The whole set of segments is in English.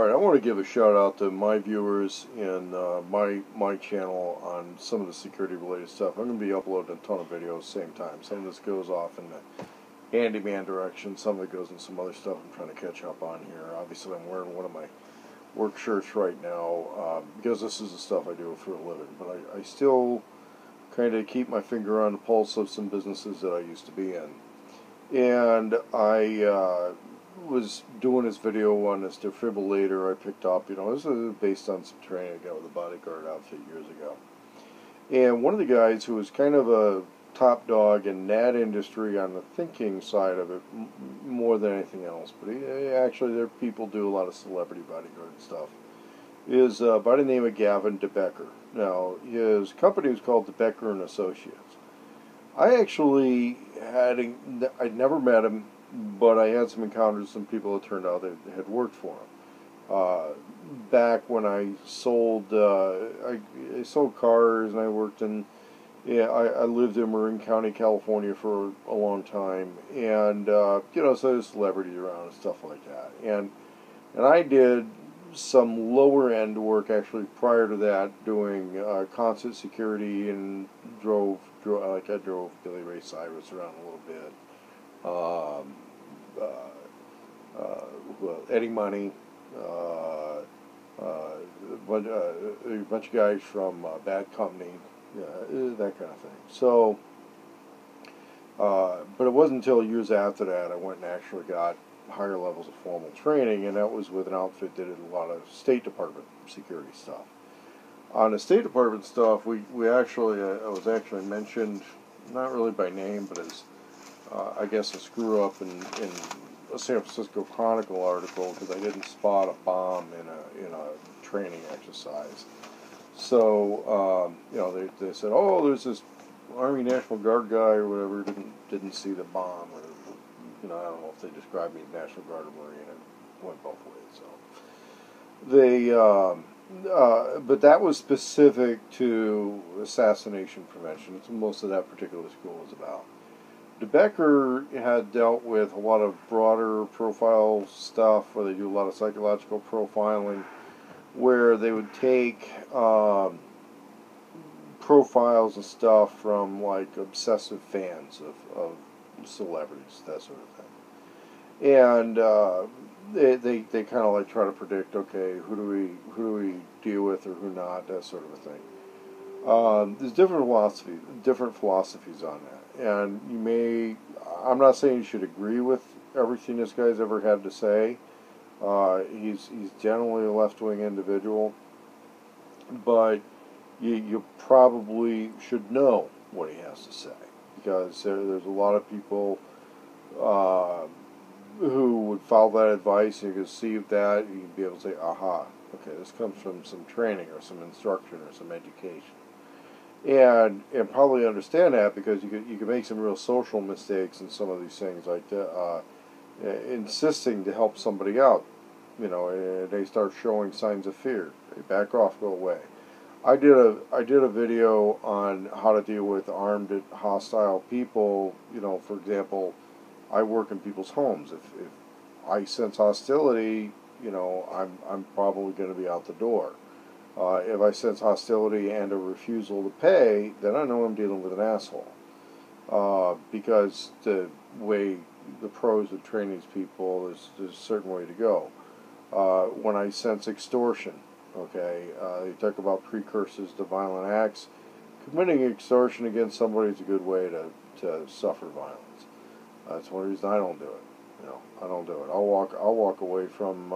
Alright, I want to give a shout out to my viewers and my channel on some of the security related stuff. I'm going to be uploading a ton of videos same time. Some of this goes off in the handyman direction, some of it goes in some other stuff I'm trying to catch up on here. Obviously I'm wearing one of my work shirts right now because this is the stuff I do for a living. But I still kind of keep my finger on the pulse of some businesses that I used to be in. And I was doing this video on this defibrillator I picked up. This is based on some training I got with a bodyguard outfit years ago. And one of the guys who was kind of a top dog in that industry on the thinking side of it more than anything else, but actually there people do a lot of celebrity bodyguard stuff, is by the name of Gavin Debecker. Now, his company was called Debecker and Associates. I actually I'd never met him, but I had some encounters with some people that turned out that had worked for him. Back when I sold, I sold cars, and I worked in, I lived in Marin County, California for a long time, and so there's celebrities around and stuff like that. And I did some lower end work actually prior to that, doing concert security, and drove Billy Ray Cyrus around a little bit. Eddie Money, a bunch of guys from Bad Company, that kind of thing. So, but it wasn't until years after that I went and actually got higher levels of formal training, and that was with an outfit that did a lot of State Department security stuff. On the State Department stuff, I was actually mentioned, not really by name, but as I guess a screw up in a San Francisco Chronicle article because I didn't spot a bomb in a training exercise. So they said, oh, there's this Army National Guard guy or whatever didn't see the bomb, or I don't know if they described me as National Guard or Marine. It went both ways. So they but that was specific to assassination prevention. That's what most of that particular school was about. Debecker had dealt with a lot of broader profile stuff where they do a lot of psychological profiling, where they would take profiles and stuff from like obsessive fans of celebrities, that sort of thing. And they kind of like try to predict, okay, who do we deal with or who not, that sort of a thing. There's different philosophies on that. And I'm not saying you should agree with everything this guy's ever had to say. He's generally a left-wing individual, but you probably should know what he has to say, because there's a lot of people who would follow that advice, and you could see that, and you'd be able to say, aha, okay, this comes from some training or some instruction or some education. And probably understand that, because you could make some real social mistakes in some of these things, like insisting to help somebody out, and they start showing signs of fear. They back off, go away. I did a video on how to deal with armed hostile people. For example, I work in people's homes. If I sense hostility, I'm probably going to be out the door. If I sense hostility and a refusal to pay, then I know I'm dealing with an asshole. Because the pros of training these people, there's a certain way to go. When I sense extortion, okay, they talk about precursors to violent acts. Committing extortion against somebody is a good way to suffer violence. That's one reason I don't do it. I don't do it. I'll walk away from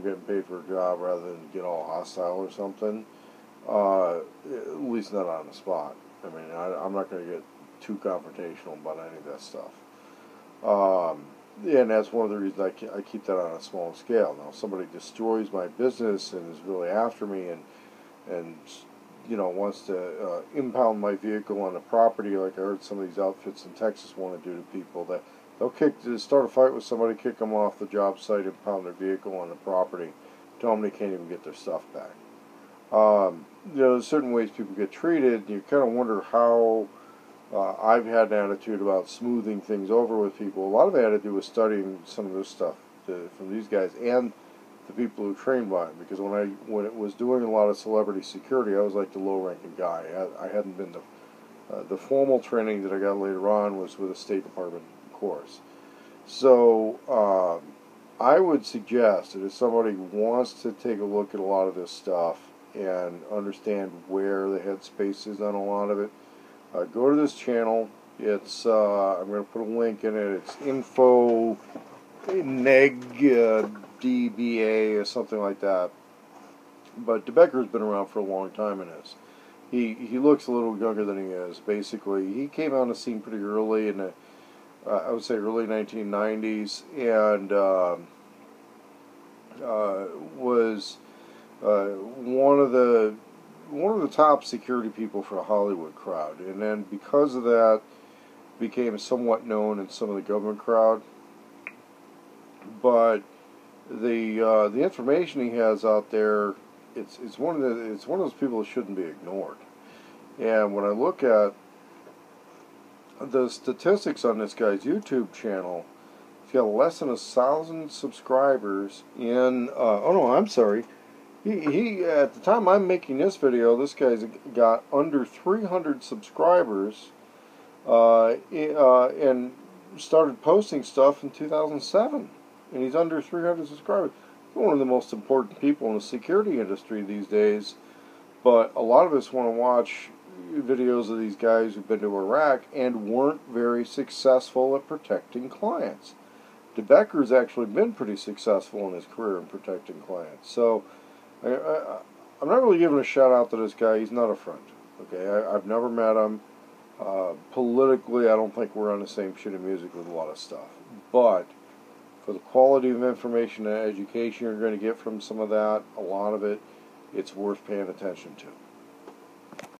getting paid for a job rather than get all hostile or something. At least not on the spot. I'm not going to get too confrontational about any of that stuff. And that's one of the reasons I keep that on a small scale. Now, if somebody destroys my business and is really after me and wants to impound my vehicle on the property, like I heard some of these outfits in Texas want to do to people, that they'll start a fight with somebody, kick them off the job site, impound their vehicle on the property, tell them they can't even get their stuff back. There's certain ways people get treated, and you kind of wonder how I've had an attitude about smoothing things over with people. A lot of it had to do with studying some of this stuff from these guys, and the people who trained by him, because when it was doing a lot of celebrity security, I was like the low-ranking guy. I hadn't been the formal training that I got later on was with a State Department course. So I would suggest that if somebody wants to take a look at a lot of this stuff and understand where the headspace is on a lot of it, go to this channel. It's I'm going to put a link in it. It's info neg DBA or something like that. But Debecker's been around for a long time in this. He looks a little younger than he is. Basically, he came on the scene pretty early in the I would say early 1990s, and was one of the top security people for the Hollywood crowd, and then because of that became somewhat known in some of the government crowd. But the information he has out there, it's one of those people that shouldn't be ignored. And when I look at the statistics on this guy's YouTube channel, he's got less than 1,000 subscribers in oh no, I'm sorry. He at the time I'm making this video, this guy's got under 300 subscribers, and started posting stuff in 2007, and he's under 300 subscribers. He's one of the most important people in the security industry these days, but a lot of us want to watch videos of these guys who've been to Iraq and weren't very successful at protecting clients. Debecker's actually been pretty successful in his career in protecting clients. So I'm not really giving a shout out to this guy. He's not a friend. Okay, I've never met him. Politically, I don't think we're on the same shit of music with a lot of stuff. But for the quality of information and education you're going to get from some of that, a lot of it, it's worth paying attention to.